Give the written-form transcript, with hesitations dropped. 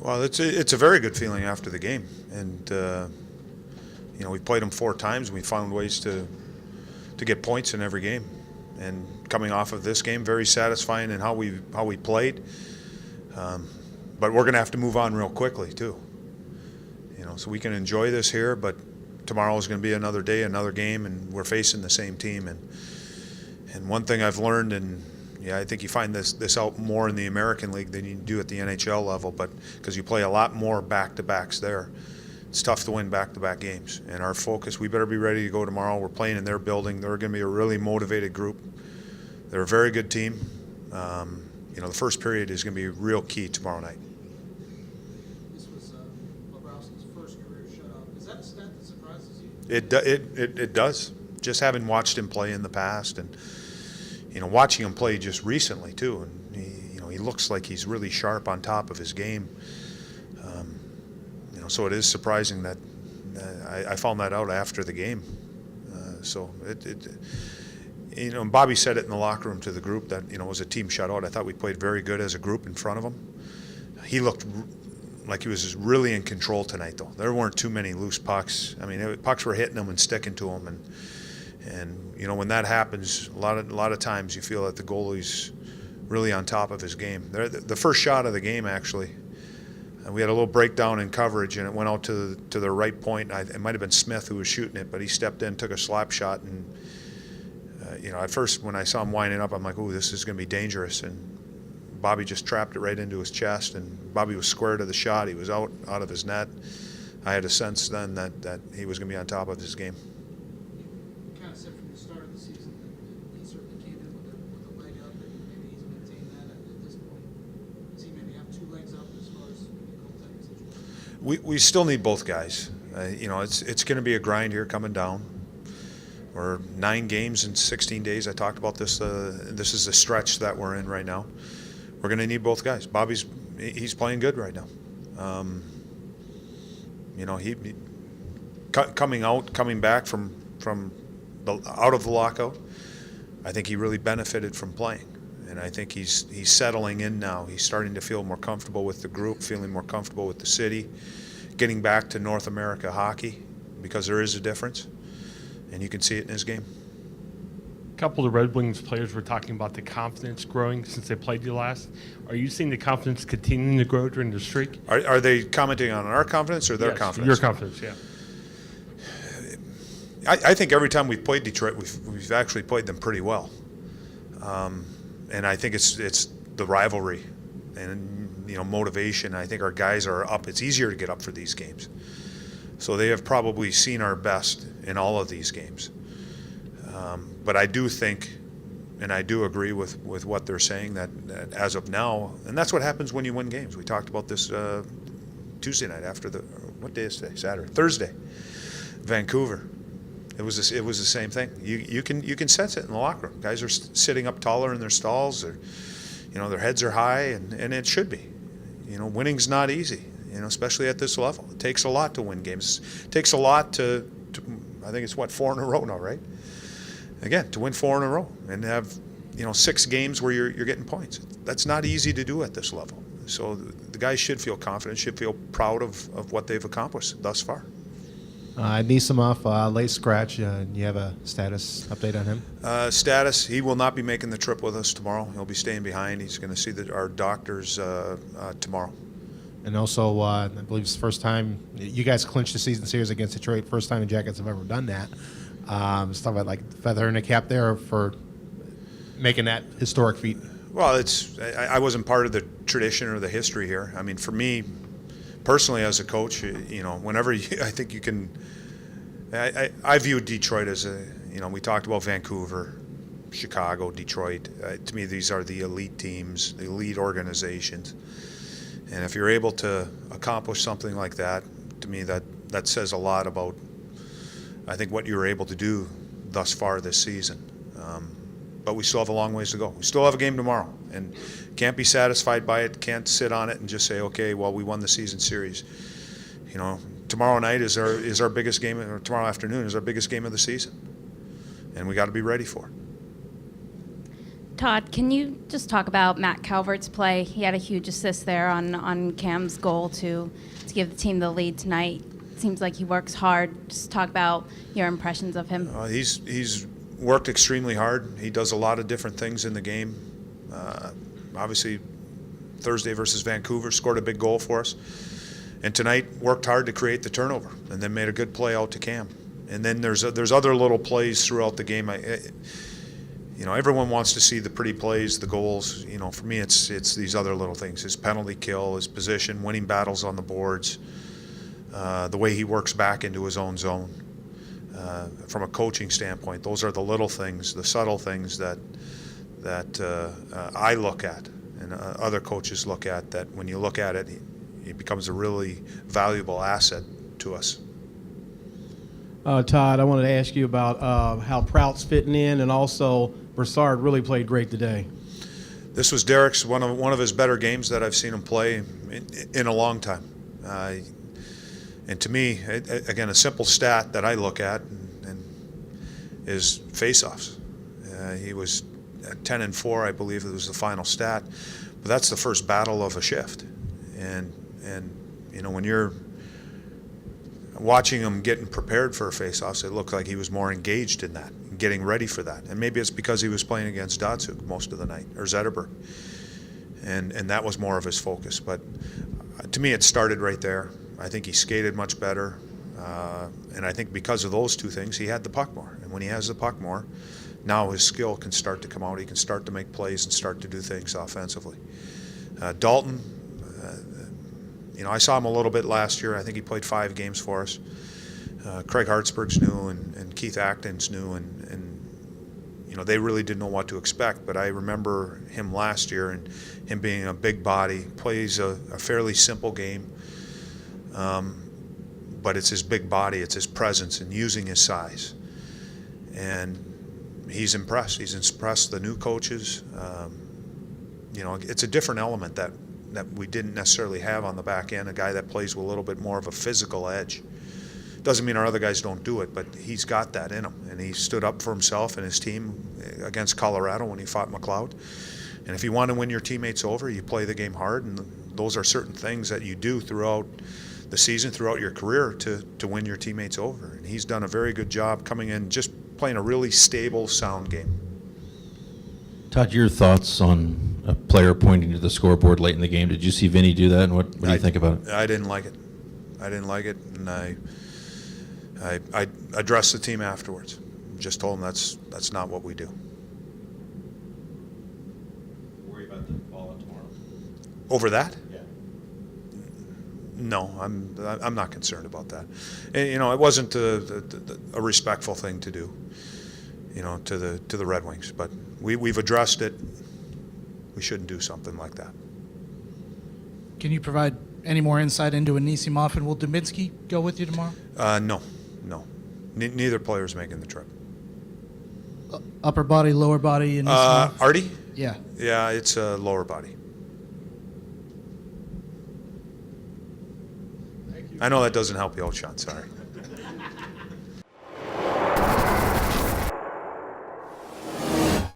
Well, it's a very good feeling after the game, and we played them 4 times. We found ways to get points in every game, and coming off of this game, very satisfying in how we played. But we're going to have to move on real quickly too. So we can enjoy this here, but tomorrow is going to be another day, another game, and we're facing the same team. And one thing I've learned, and I think you find this out more in the American League than you do at the NHL level, but because you play a lot more back-to-backs there, it's tough to win back-to-back games. And our focus, we better be ready to go tomorrow. We're playing in their building. They're going to be a really motivated group. They're a very good team. The first period is going to be real key tomorrow night. This was Bobrovsky's first career shutout. Is that a stat that surprises you? It does. Just having watched him play in the past, and watching him play just recently too, and he looks like he's really sharp on top of his game. So it is surprising that I found that out after the game. Bobby said it in the locker room to the group that it was a team shutout. I thought we played very good as a group in front of him. He looked like he was really in control tonight, though. There weren't too many loose pucks. I mean, pucks were hitting him and sticking to him, and when that happens, a lot of times you feel that the goalie's really on top of his game. The first shot of the game, actually, we had a little breakdown in coverage, and it went out to the right point. It might have been Smith who was shooting it, but he stepped in, took a slap shot, and at first when I saw him winding up, I'm like, "Ooh, this is going to be dangerous." And Bobby just trapped it right into his chest, and Bobby was square to the shot. He was out of his net. I had a sense then that he was going to be on top of his game. You kind of said from the start of the season that he certainly came in with a leg up, and maybe he's maintained that at this point. Does he maybe have 2 legs up as far as the goaltending situation? We still need both guys. It's going to be a grind here coming down. We're 9 games in 16 days. I talked about this. This is the stretch that we're in right now. We're going to need both guys. He's playing good right now. He coming back from out of the lockout. I think he really benefited from playing, and I think he's settling in now. He's starting to feel more comfortable with the group, feeling more comfortable with the city, getting back to North America hockey, because there is a difference, and you can see it in his game. A couple of the Red Wings players were talking about the confidence growing since they played you last. Are you seeing the confidence continuing to grow during the streak? Are they commenting on our confidence or their confidence? Your confidence, yeah. I think every time we've played Detroit, we've actually played them pretty well, and I think it's the rivalry and motivation. I think our guys are up. It's easier to get up for these games, so they have probably seen our best in all of these games. But I do think, and I do agree with what they're saying, that as of now, and that's what happens when you win games. We talked about this Tuesday night after what day is today? Saturday, Thursday, Vancouver. It was the same thing. You can sense it in the locker room. Guys are sitting up taller in their stalls. Their heads are high, and it should be. Winning's not easy. Especially at this level. It takes a lot to win games. It takes a lot to I think it's 4 in a row now, right? Again, to win 4 in a row and have 6 games where you're getting points. That's not easy to do at this level. So the guys should feel confident, should feel proud of what they've accomplished thus far. Nisimov, late scratch. You have a status update on him? Status, he will not be making the trip with us tomorrow. He'll be staying behind. He's going to see our doctors tomorrow. And also, I believe it's the first time you guys clinched the season series against Detroit. First time the Jackets have ever done that. Stuff like feather in the cap there for making that historic feat. Well, I wasn't part of the tradition or the history here. I mean, for me, personally, as a coach, whenever I think you can, I view Detroit as we talked about Vancouver, Chicago, Detroit. To me, these are the elite teams, the elite organizations. And if you're able to accomplish something like that, to me, that says a lot about, I think, what you were able to do thus far this season. But we still have a long ways to go. We still have a game tomorrow, and can't be satisfied by it. Can't sit on it and just say, okay, well, we won the season series. Tomorrow night is our biggest game, or tomorrow afternoon is our biggest game of the season, and we got to be ready for it. Todd, can you just talk about Matt Calvert's play? He had a huge assist there on Cam's goal to give the team the lead tonight. Seems like he works hard. Just talk about your impressions of him. He's worked extremely hard. He does a lot of different things in the game. Obviously, Thursday versus Vancouver scored a big goal for us. And tonight worked hard to create the turnover and then made a good play out to Cam. And then there's other little plays throughout the game. Everyone wants to see the pretty plays, the goals. For me, it's these other little things: his penalty kill, his position, winning battles on the boards, the way he works back into his own zone. From a coaching standpoint, those are the little things, the subtle things that I look at, and other coaches look at. That when you look at it, he becomes a really valuable asset to us. Todd, I wanted to ask you about how Prout's fitting in, and also Broussard really played great today. This was Derek's one of his better games that I've seen him play in a long time. And to me, again, a simple stat that I look at is face-offs. He was at 10-4, I believe it was the final stat. But that's the first battle of a shift. And when you're watching him getting prepared for face-offs, it looked like he was more engaged in that, getting ready for that. And maybe it's because he was playing against Datsuk most of the night, or Zetterberg. And that was more of his focus. But to me, it started right there. I think he skated much better. And I think because of those two things, he had the puck more. And when he has the puck more, now his skill can start to come out. He can start to make plays and start to do things offensively. Dalton, I saw him a little bit last year. I think he played 5 games for us. Craig Hartsburg's new and Keith Acton's new, and they really didn't know what to expect. But I remember him last year and him being a big body, plays a fairly simple game. But it's his big body, it's his presence, and using his size. And he's impressed. He's impressed the new coaches. It's a different element that we didn't necessarily have on the back end, a guy that plays with a little bit more of a physical edge. Doesn't mean our other guys don't do it, but he's got that in him. And he stood up for himself and his team against Colorado when he fought McLeod. And if you want to win your teammates over, you play the game hard, and those are certain things that you do throughout the season, throughout your career to win your teammates over. And he's done a very good job coming in, just playing a really stable, sound game. Todd, your thoughts on a player pointing to the scoreboard late in the game? Did you see Vinny do that, and what do you think about it? I didn't like it. And I addressed the team afterwards. Just told them that's not what we do. Worry about the ball tomorrow? Over that? Yeah. No, I'm not concerned about that. And, it wasn't a respectful thing to do, to the Red Wings. But we've addressed it. We shouldn't do something like that. Can you provide any more insight into Anisimov, and will Dubinsky go with you tomorrow? No. Neither player's making the trip. Upper body, lower body, Anisimov? Artie? Yeah. Yeah, it's a lower body. I know that doesn't help you out, Sean. Sorry.